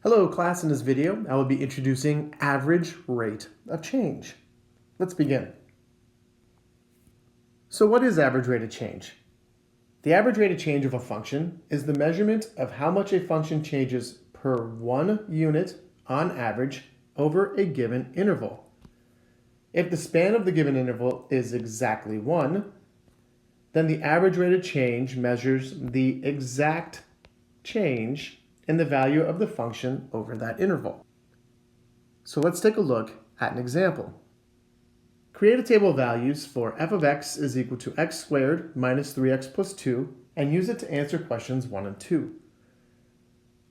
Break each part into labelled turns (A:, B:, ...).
A: Hello class, in this video I will be introducing average rate of change. Let's begin. So what is average rate of change? The average rate of change of a function is the measurement of how much a function changes per 1 unit on average over a given interval. If the span of the given interval is exactly 1, then the average rate of change measures the exact change in the value of the function over that interval. So let's take a look at an example. Create a table of values for f of x is equal to x squared minus 3x plus 2 and use it to answer questions 1 and 2.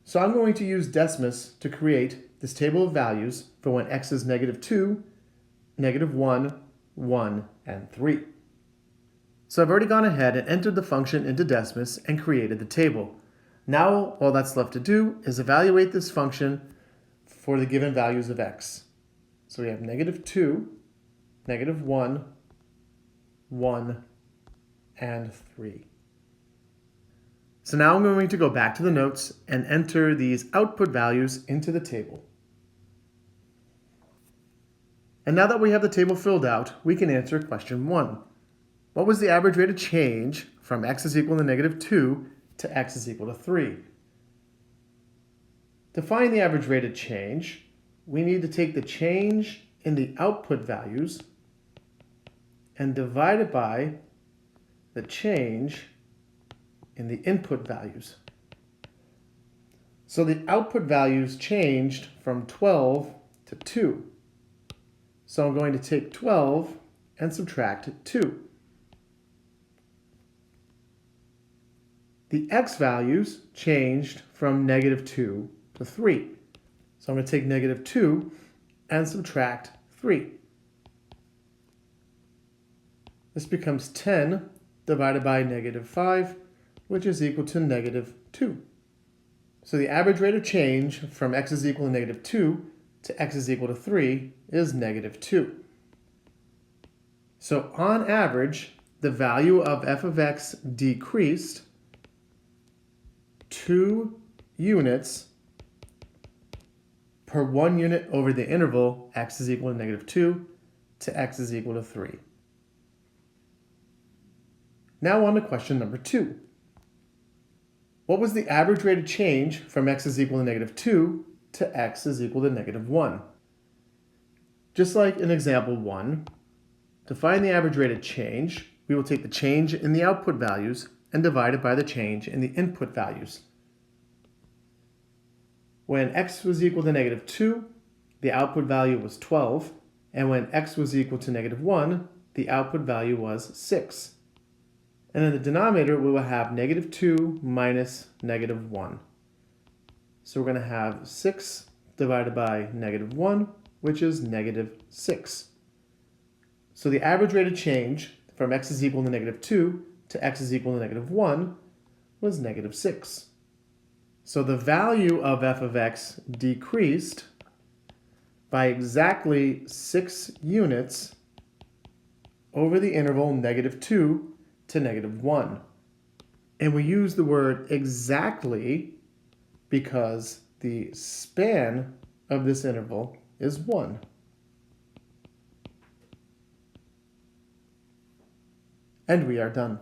A: So I'm going to use Decimus to create this table of values for when x is -2, -1, 1, and 3. So I've already gone ahead and entered the function into Decimus and created the table. Now all that's left to do is evaluate this function for the given values of x. So we have -2, -1, 1, and 3. So now I'm going to go back to the notes and enter these output values into the table. And now that we have the table filled out, we can answer question 1. What was the average rate of change from x is equal to -2 to x is equal to 3? To find the average rate of change, we need to take the change in the output values and divide it by the change in the input values. So the output values changed from 12 to 2. So I'm going to take 12 and subtract 2. The x values changed from -2 to 3. So I'm going to take -2 and subtract 3. This becomes 10 divided by -5, which is equal to -2. So the average rate of change from x is equal to -2 to x is equal to 3 is -2. So on average, the value of f of x decreased 2 units per 1 unit over the interval x is equal to -2 to x is equal to 3. Now on to question number 2. What was the average rate of change from x is equal to -2 to x is equal to -1? Just like in example 1, to find the average rate of change, we will take the change in the output values and divide it by the change in the input values. When x was equal to -2, the output value was 12, and when x was equal to -1, the output value was 6. And in the denominator, we will have -2 minus -1. So we're going to have 6 divided by -1, which is -6. So the average rate of change from x is equal to -2 to x is equal to -1 was -6. So the value of f of x decreased by exactly 6 units over the interval -2 to -1. And we use the word exactly because the span of this interval is 1. And we are done.